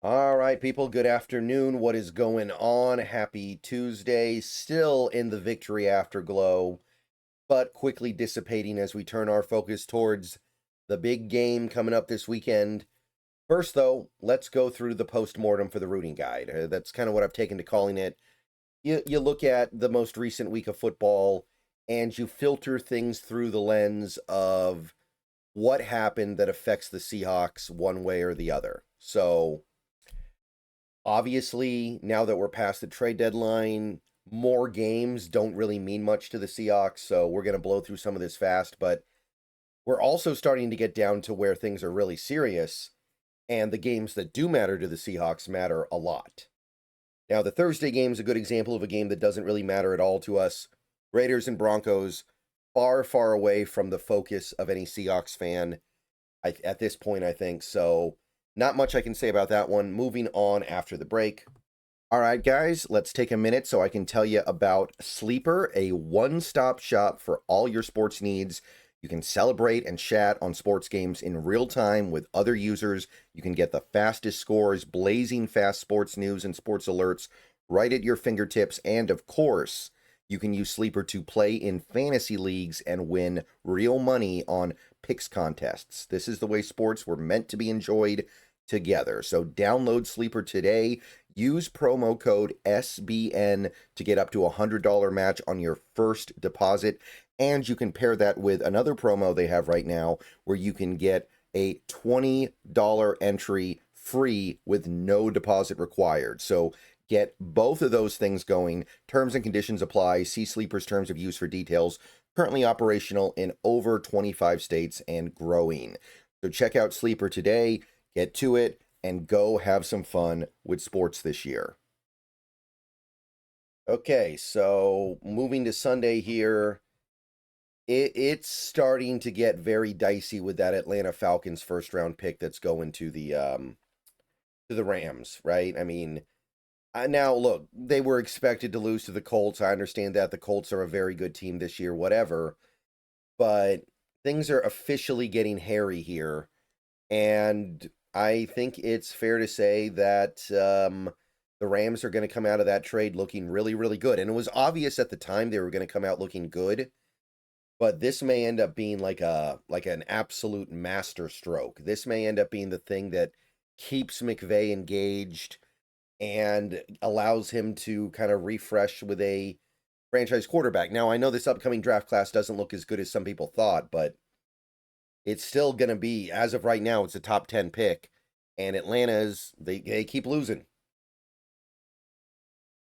All right, people, good afternoon. What is going on? Happy Tuesday. Still in the victory afterglow, but quickly dissipating as we turn our focus towards the big game coming up this weekend. First, though, let's go through the post-mortem for the rooting guide. That's kind of what I've taken to calling it. You look at the most recent week of football and you filter things through the lens of what happened that affects the Seahawks one way or the other. So, obviously, now that we're past the trade deadline, more games don't really mean much to the Seahawks, so we're going to blow through some of this fast, but we're also starting to get down to where things are really serious, and the games that do matter to the Seahawks matter a lot. Now, the Thursday game is a good example of a game that doesn't really matter at all to us. Raiders and Broncos, far, far away from the focus of any Seahawks fan at this point, I think, so not much I can say about that one. Moving on after the break. All right, guys, let's take a minute so I can tell you about Sleeper, a one-stop shop for all your sports needs. You can celebrate and chat on sports games in real time with other users. You can get the fastest scores, blazing fast sports news and sports alerts right at your fingertips. And of course, you can use Sleeper to play in fantasy leagues and win real money on picks contests. This is the way sports were meant to be enjoyed together. So download Sleeper today. Use promo code SBN to get up to a $100 match on your first deposit. And you can pair that with another promo they have right now where you can get a $20 entry free with no deposit required. So get both of those things going. Terms and conditions apply. See Sleeper's terms of use for details. Currently operational in over 25 states and growing. So check out Sleeper today. Get to it and go have some fun with sports this year. Okay, so moving to Sunday here, it's starting to get very dicey with that Atlanta Falcons first round pick that's going to the Rams, right? I mean, now look, they were expected to lose to the Colts. I understand that the Colts are a very good team this year, whatever, but things are officially getting hairy here, and I think it's fair to say that the Rams are going to come out of that trade looking really, really good. And it was obvious at the time they were going to come out looking good, but this may end up being like an absolute master stroke. This may end up being the thing that keeps McVay engaged and allows him to kind of refresh with a franchise quarterback. Now, I know this upcoming draft class doesn't look as good as some people thought, but it's still going to be, as of right now, it's a top 10 pick. And Atlanta's, they keep losing.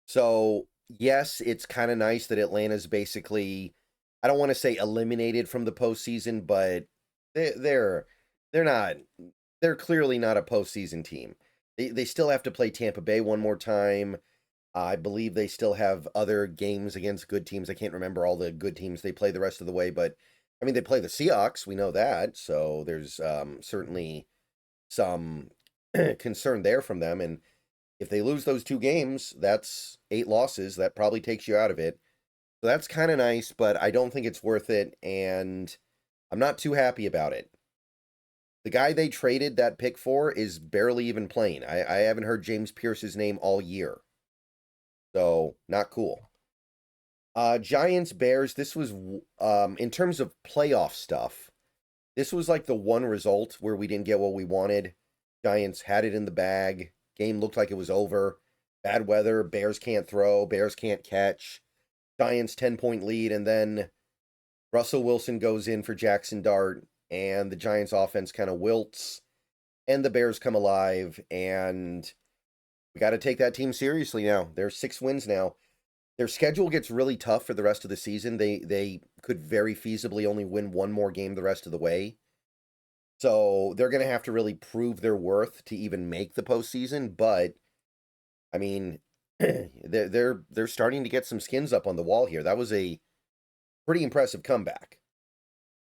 So, yes, it's kind of nice that Atlanta's basically, I don't want to say eliminated from the postseason, but they're they're not, they're clearly not a postseason team. They still have to play Tampa Bay one more time. I believe they still have other games against good teams. I can't remember all the good teams they play the rest of the way, but I mean, they play the Seahawks. We know that. So there's certainly some concern there from them. And if they lose those two games, that's 8 losses. That probably takes you out of it. So that's kind of nice, but I don't think it's worth it. And I'm not too happy about it. The guy they traded that pick for is barely even playing. I haven't heard James Pierce's name all year. So, not cool. Giants Bears, this was in terms of playoff stuff, this was like the one result where we didn't get what we wanted. Giants had it in the bag. Game looked like it was over. Bad weather, Bears can't throw, Bears can't catch. Giants 10-point lead, and then Russell Wilson goes in for Jackson Dart, and the Giants offense kind of wilts, and the Bears come alive, and we got to take that team seriously now. There's 6 wins now. Their schedule gets really tough for the rest of the season. They could very feasibly only win one more game the rest of the way. So they're going to have to really prove their worth to even make the postseason. But I mean, they're starting to get some skins up on the wall here. That was a pretty impressive comeback.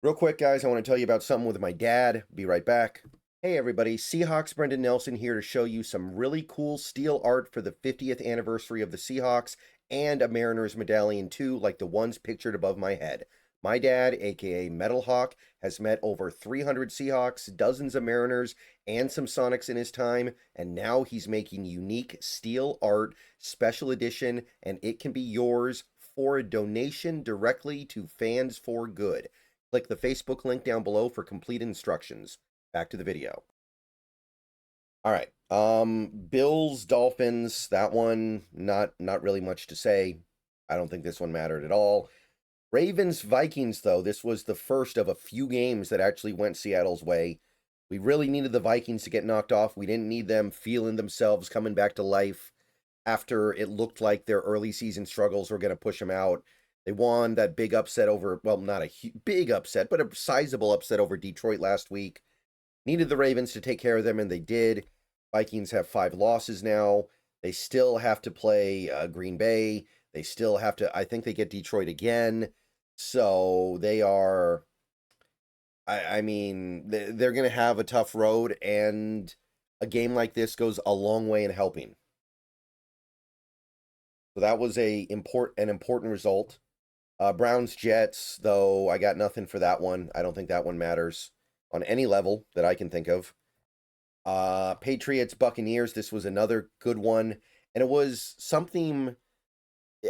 Real quick, guys, I want to tell you about something with my dad. Be right back. Hey everybody, Seahawks Brendan Nelson here to show you some really cool steel art for the 50th anniversary of the Seahawks and a Mariners medallion too, like the ones pictured above my head. My dad, aka Metal Hawk, has met over 300 Seahawks, dozens of Mariners, and some Sonics in his time, and now he's making unique steel art, special edition, and it can be yours for a donation directly to Fans for Good. Click the Facebook link down below for complete instructions. Back to the video. All right. Bills, Dolphins, that one, not really much to say. I don't think this one mattered at all. Ravens, Vikings, though, this was the first of a few games that actually went Seattle's way. We really needed the Vikings to get knocked off. We didn't need them feeling themselves coming back to life after it looked like their early season struggles were going to push them out. They won that big upset over, well, not a big upset, but a sizable upset over Detroit last week. Needed the Ravens to take care of them, and they did. Vikings have 5 losses now. They still have to play Green Bay. They still have to, I think they get Detroit again. So they are, I mean, they're going to have a tough road, and a game like this goes a long way in helping. So that was an important result. Browns, Jets, though, I got nothing for that one. I don't think that one matters on any level that I can think of. Patriots, Buccaneers, this was another good one. And it was something,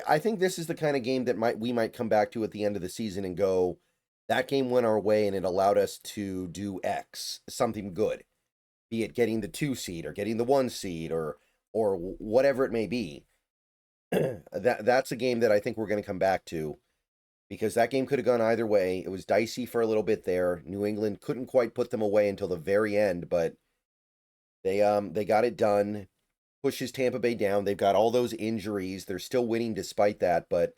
I think this is the kind of game that we might come back to at the end of the season and go, that game went our way and it allowed us to do X, something good. Be it getting the 2 seed or getting the 1 seed or whatever it may be. That's a game that I think we're going to come back to, because that game could have gone either way. It was dicey for a little bit there. New England couldn't quite put them away until the very end, but they got it done. Pushes Tampa Bay down. They've got all those injuries. They're still winning despite that, but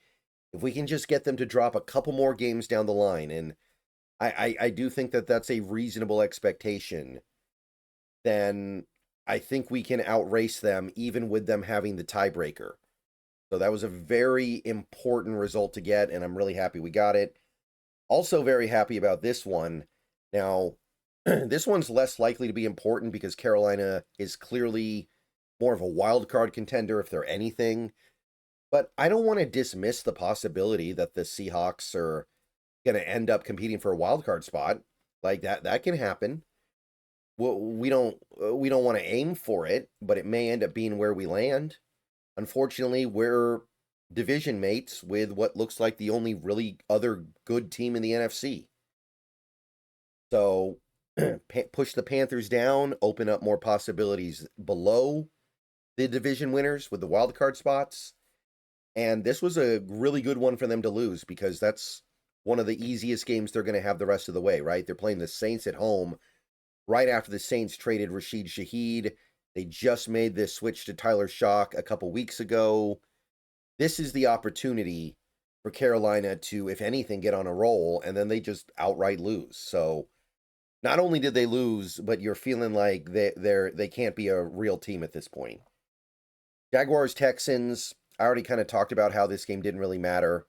if we can just get them to drop a couple more games down the line, and I do think that that's a reasonable expectation, then I think we can outrace them even with them having the tiebreaker. So that was a very important result to get, and I'm really happy we got it. Also very happy about this one. Now, this one's less likely to be important because Carolina is clearly more of a wild card contender if they're anything. But I don't want to dismiss the possibility that the Seahawks are going to end up competing for a wild card spot. Like that can happen. Well, we don't want to aim for it, but it may end up being where we land. Unfortunately, we're division mates with what looks like the only really other good team in the NFC. So push the Panthers down, open up more possibilities below the division winners with the wild card spots. And this was a really good one for them to lose, because that's one of the easiest games they're going to have the rest of the way, right? They're playing the Saints at home right after the Saints traded Rashid Shaheed. They just made this switch to Tyler Shock a couple weeks ago. This is the opportunity for Carolina to, if anything, get on a roll, and then they just outright lose. So not only did they lose, but you're feeling like they can't be a real team at this point. Jaguars, Texans, I already kind of talked about how this game didn't really matter.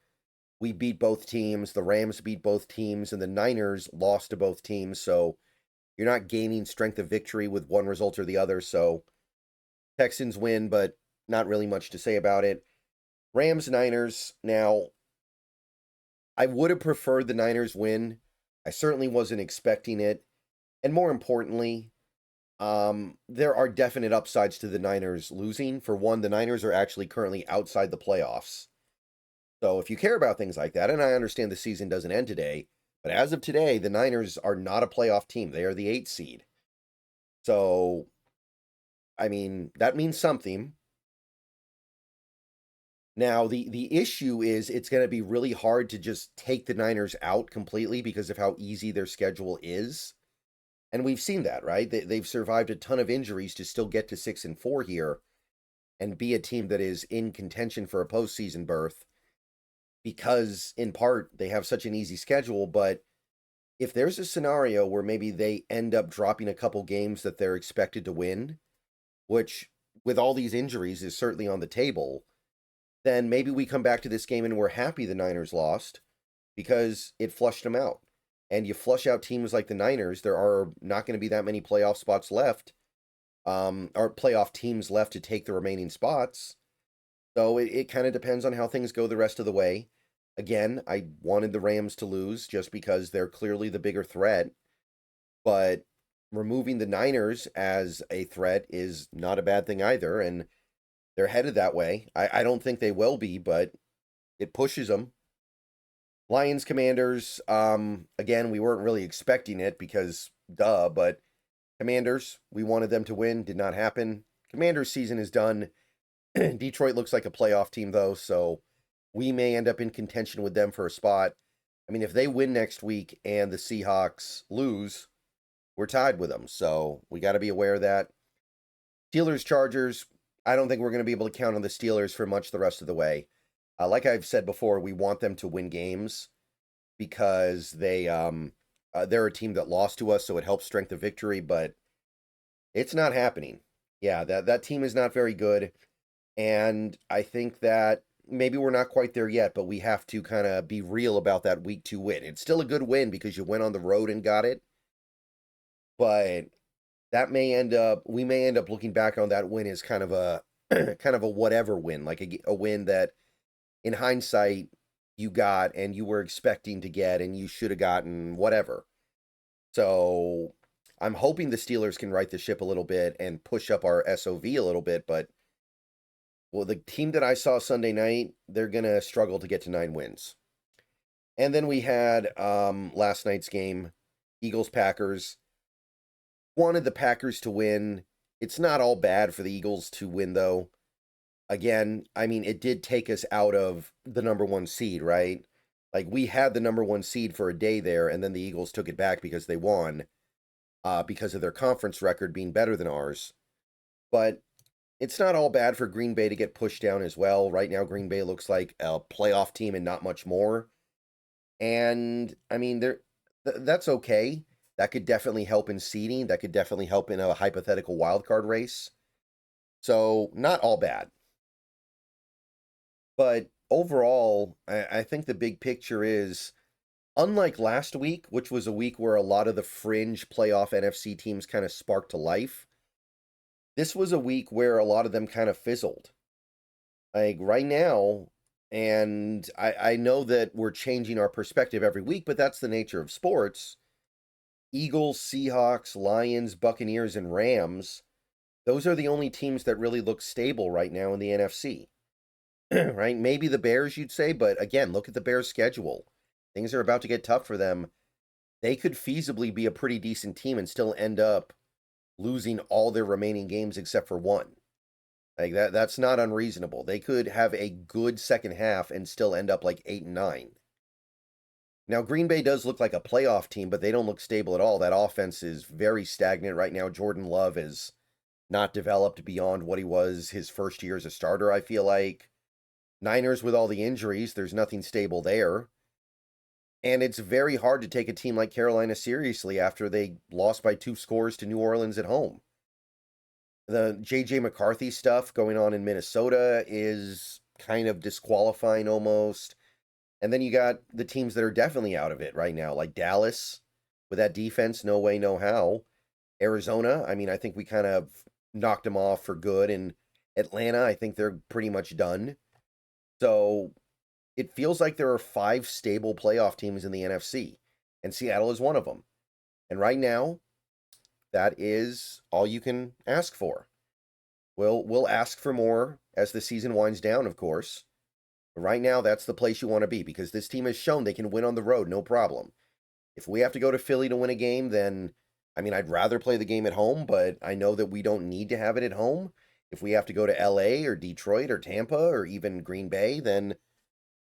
We beat both teams. The Rams beat both teams, and the Niners lost to both teams. So you're not gaining strength of victory with one result or the other. So Texans win, but not really much to say about it. Rams, Niners. Now, I would have preferred the Niners win. I certainly wasn't expecting it. And more importantly, there are definite upsides to the Niners losing. For one, the Niners are actually currently outside the playoffs. So if you care about things like that, and I understand the season doesn't end today, but as of today, the Niners are not a playoff team. They are the 8th seed. So, I mean, that means something. Now, the issue is it's going to be really hard to just take the Niners out completely because of how easy their schedule is. And we've seen that, right? They've survived a ton of injuries to still get to 6-4 here and be a team that is in contention for a postseason berth, because in part they have such an easy schedule. But if there's a scenario where maybe they end up dropping a couple games that they're expected to win, which with all these injuries is certainly on the table, then maybe we come back to this game and we're happy the Niners lost because it flushed them out. And you flush out teams like the Niners, there are not going to be that many playoff spots left, or playoff teams left to take the remaining spots. So it kind of depends on how things go the rest of the way. Again, I wanted the Rams to lose just because they're clearly the bigger threat, but removing the Niners as a threat is not a bad thing either, and they're headed that way. I don't think they will be, but it pushes them. Lions Commanders, again, we weren't really expecting it because duh, but Commanders, we wanted them to win, did not happen. Commanders season is done. Detroit looks like a playoff team though, so we may end up in contention with them for a spot. I mean, if they win next week and the Seahawks lose, we're tied with them. So we got to be aware of that. Steelers, Chargers, I don't think we're going to be able to count on the Steelers for much the rest of the way. Like I've said before, we want them to win games because they're a team that lost to us, so it helps strength of victory, but it's not happening. Yeah, that team is not very good. And I think that maybe we're not quite there yet, but we have to kind of be real about that week 2 win. It's still a good win because you went on the road and got it. But we may end up looking back on that win as kind of a kind of a whatever win, like a win that in hindsight you got and you were expecting to get and you should have gotten whatever. So I'm hoping the Steelers can right the ship a little bit and push up our SOV a little bit, but well, the team that I saw Sunday night, they're going to struggle to get to 9 wins. And then we had last night's game, Eagles-Packers. Wanted the Packers to win. It's not all bad for the Eagles to win, though. Again, I mean, it did take us out of the number 1 seed, right? Like, we had the number 1 seed for a day there, and then the Eagles took it back because they won, because of their conference record being better than ours. But it's not all bad for Green Bay to get pushed down as well. Right now, Green Bay looks like a playoff team and not much more. And, I mean, that's okay. That could definitely help in seeding. That could definitely help in a hypothetical wildcard race. So, not all bad. But overall, I think the big picture is, unlike last week, which was a week where a lot of the fringe playoff NFC teams kind of sparked to life, this was a week where a lot of them kind of fizzled. Like right now, and I know that we're changing our perspective every week, but that's the nature of sports. Eagles, Seahawks, Lions, Buccaneers, and Rams, those are the only teams that really look stable right now in the NFC. Right? Maybe the Bears, you'd say, but again, look at the Bears' schedule. Things are about to get tough for them. They could feasibly be a pretty decent team and still end up losing all their remaining games except for one. Like that's not unreasonable. They could have a good second half and still end up like 8-9. Now, Green Bay does look like a playoff team, but they don't look stable at all. That offense is very stagnant right now. Jordan Love is not developed beyond what he was his first year as a starter, I feel like. Niners, with all the injuries, there's nothing stable there. And it's very hard to take a team like Carolina seriously after they lost by 2 scores to New Orleans at home. The J.J. McCarthy stuff going on in Minnesota is kind of disqualifying almost. And then you got the teams that are definitely out of it right now, like Dallas, with that defense, no way, no how. Arizona, I mean, I think we kind of knocked them off for good. And Atlanta, I think they're pretty much done. So it feels like there are 5 stable playoff teams in the NFC, and Seattle is one of them. And right now, that is all you can ask for. We'll ask for more as the season winds down, of course. But right now, that's the place you want to be because this team has shown they can win on the road, no problem. If we have to go to Philly to win a game, then, I mean, I'd rather play the game at home, but I know that we don't need to have it at home. If we have to go to LA or Detroit or Tampa or even Green Bay, then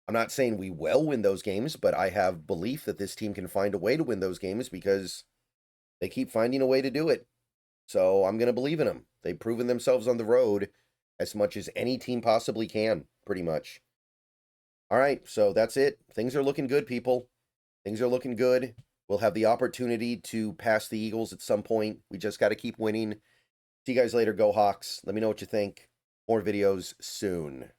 I'm not saying we will win those games, but I have belief that this team can find a way to win those games because they keep finding a way to do it. So I'm going to believe in them. They've proven themselves on the road as much as any team possibly can, pretty much. All right, so that's it. Things are looking good, people. Things are looking good. We'll have the opportunity to pass the Eagles at some point. We just got to keep winning. See you guys later. Go Hawks. Let me know what you think. More videos soon.